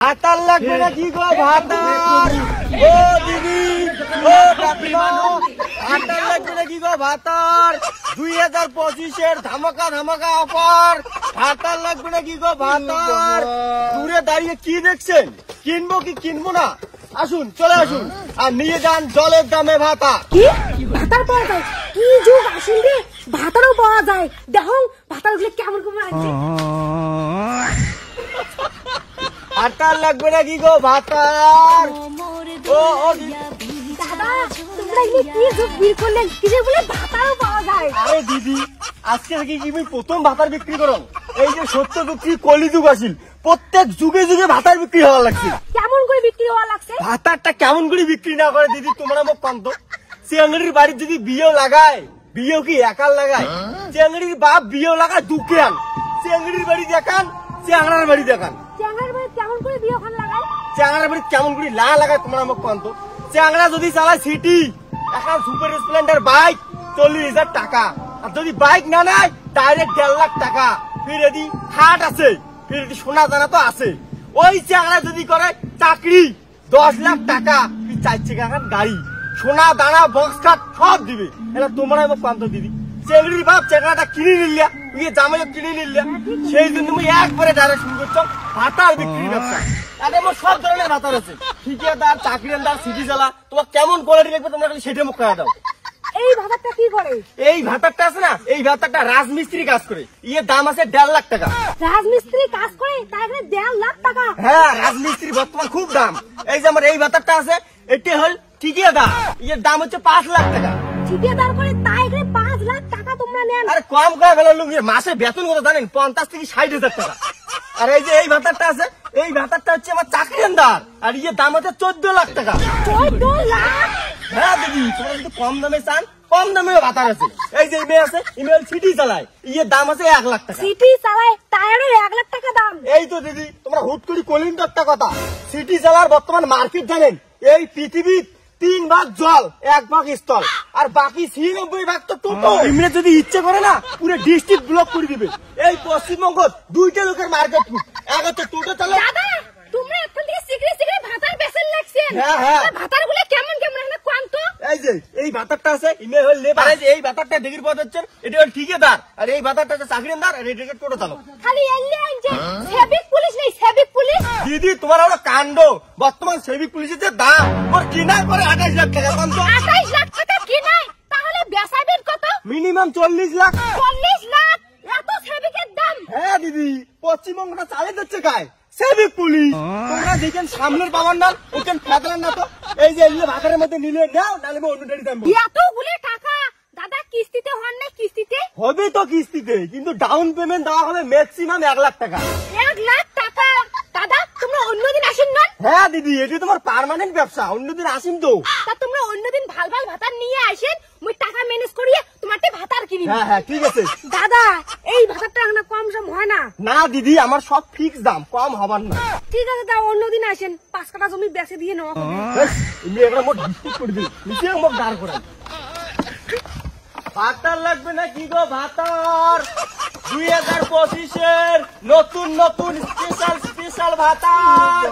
ভাতার লাগবে না কি গো ভাতার? ও দিদি, ও কাকিমা, ভাতার লাগবে না কি গো ভাতার? 2025-এর ধামাকা ধামাকা অফার। ভাতার লাগবে না কি গো ভাতার? দূরে দাঁড়িয়ে কি দেখছেন? কিনবো কি কিনবো না? আসুন, চলে আসুন আর নিয়ে যান জলের দামে ভাতা। কি ভাতার পাওয়া যায়? কি যুগ আসুন রে, ভাতারও পাওয়া যায়। দেখো ভাতার গুলো কেমন কেমন আছে। ভাতার লাগবে না কি গো ভাতার? ও দাদা তোমরা এগুলো কি যুগ বের করলেন? কিসের বলে ভাতারও পাওয়া যায়? আরে দিদি, আজকে থেকে কি তুমি প্রথম ভাতার বিক্রি করো? এই যে সত্য বিক্রি কলিযুগ আসিল, প্রত্যেক যুগে যুগে ভাতার বিক্রি হওয়া লাগছে। কেমন করে বিক্রি হওয়া লাগছে? ভাতারটা কেমন করে বিক্রি না করে দিদি তোমরা মোক পান্ত? চেঙ্গড়ির বাড়ির যদি বিয়েও লাগায়, বিয়েও কি একাল লাগায়? চেঙ্গড়ির বাপ বিয়েও লাগায় দুকেয়ান। চেঙ্গড়ির বাড়ি দেখান, চেঙ্গড়ার বাড়ি দেখান। চ্যাংড়ার বাড়ি কেমন করে বিয়ে ওখানে লাগায়? চেঙ্গড়ার বাড়ি কেমন করে না লাগায় তোমরা মোক পান্ত? চেঙ্গড়া যদি চালায় সিটি, এখন সুপার স্প্লেন্ডার বাইক 40,000 টাকা, আর যদি বাইক না নেয় ডাইরেক্ট 1.5 লাখ টাকা। ফির এদি হাট আছে, ফির এদি সোনা দানা তো আছে। ওই চেঙ্গড়া যদি করে চাকরি 10 লাখ টাকা, ফির 4 চাকার গাড়ি, সোনা দানা বক্স খাট সব দিবে। এটা তোমরা মোক পান্ত দিদি। চেঙ্গড়ির বাপ চেঙ্গড়াটা কিনে নিলিয়া, নিয়ে জামাইও কিনে নিলিয়া, সেই জন্য তুমি একবারে ডাইরেক্ট শুরু করছো ভাতার বিক্রির ব্যবসা। তাদের আমার সব ধরনের ভাতার আছে, ঠিকাদার, চাকরিয়ানদার, সিটি জ্বালা। তোমার কেমন কোয়ালিটি লাগবে তোমরা খালি সেটা মুখ খাওয়া দাও। এই ভাতারটা কি করে? এই ভাতারটা আছে না, এই ভাতারটা রাজমিস্ত্রি কাজ করে। ইয়ে দাম আছে 1.5 লাখ টাকা। রাজমিস্ত্রি কাজ করে তার এখানে 1.5 লাখ টাকা? হ্যাঁ, রাজমিস্ত্রি বর্তমান খুব দাম। এই যে আমার এই ভাতারটা আছে, এটা হল ঠিকাদার, ইয়ের দাম হচ্ছে 5 লাখ টাকা। ঠিকাদার করে তাই এখানে 5 লাখ টাকা তোমরা নেন? আরে কম করে ফেলার লোক, মাসে বেতন কত জানেন? 50 থেকে 60,000 টাকা। আর এই যে এই ভাতারটা আছে, এই ভাতারটা হচ্ছে আমার চাকরিয়ানদার, আর ইয়ের দাম হচ্ছে 14 লাখ টাকা। 14 লাখ? হ্যাঁ দিদি, তোমরা যদি কম দামে চান, কম দামেও ভাতার আছে। এই যে ইমেল আছে, ইমেল সিটি চালায়, ইয়ের দাম আছে 1 লাখ টাকা। সিটি চালায় তারও 1 লাখ টাকা দাম? এই তো দিদি, তোমরা হুট করে কলিন তো একটা কথা। সিটি চালার বর্তমান মার্কেট জানেন? এই পৃথিবীর 3 ভাগ জল, 1 ভাগ স্থল, আর বাকি 96 ভাগ তো টোটো। ইমরে যদি ইচ্ছে করে না, পুরো ডিস্ট্রিক্ট ব্লক করে দিবে। এই পশ্চিমবঙ্গ 2টা লোকের মার্কেট, এক হচ্ছে টোটো চালায়। দাদা তোমরা এখন থেকে সিক্রেট সিক্রেট ভাতার বেচেন লাগছেন? হ্যাঁ হ্যাঁ, ভাতার গুলো কেমন কেমন এখানে কোন তো? এই যে এই ভাতারটা আছে, ইমে হল লেবার। এই যে এই ভাতারটা দেখির পথ হচ্ছে, এটা হল ঠিকাদার, আর এই ভাতারটা হচ্ছে চাকরিয়ানদার, আর এটা হচ্ছে টোটো চালক। খালি এলে যে সেবিক পুলিশ নেই, সেবিক পুলিশ? দিদি তোমার হলো কাণ্ড। বর্তমান সেবিক পুলিশের যে দাম, ওর কিনার করে 28 লাখ টাকা। 28 লাখ টাকা কিনাই, তাহলে বেচাবেন কত? মিনিমাম 40 লাখ। 40 লাখ? এত সেবিকের দাম? হ্যাঁ দিদি, পশ্চিমবঙ্গটা চালিয়ে যাচ্ছে কায় সেবিক পুলিশ। তোমরা দেখেন সামনের পাওয়ার না, ওখানে ফেদরান না তো। এই যে এগুলো ভাতারের মধ্যে নিলে নাও, নাহলে অন্য ডাড়ি দাম এতগুলো টাকা দাদা কিস্তিতে হন না? কিস্তিতে হবে তো কিস্তিতে, কিন্তু ডাউন পেমেন্ট দেওয়া হবে ম্যাক্সিমাম 1 লাখ টাকা। 1 লাখ টাকা? দাদা তোমরা অন্যদিন আসেন না? হ্যাঁ দিদি, এটি তোমার পার্মানেন্ট ব্যবসা, অন্যদিন আসিম তো। তা তোমরা অন্যদিন ভাল ভাল ভাতার নিয়ে আসেন, মুই টাকা ম্যানেজ করিয়ে তোমারতে ভাতার কিনি। হ্যাঁ হ্যাঁ, ঠিক আছে। দাদা এই ভাতারটা না কম সম হয় না? না দিদি, আমার সব ফিক্স দাম, কম হবার না। ঠিক আছে, তা অন্যদিন আসেন, 5 কাঠা জমি বেচে দিয়ে নেওয়া হবে। এমনি একটা মোট ডিসপিউট করে দিই, নিচে মোক দাঁড় করাই। ভাতার লাগবে না কি গো ভাতার? 2025-এর নতুন নতুন স্পেশাল স্পেশাল ভাতার।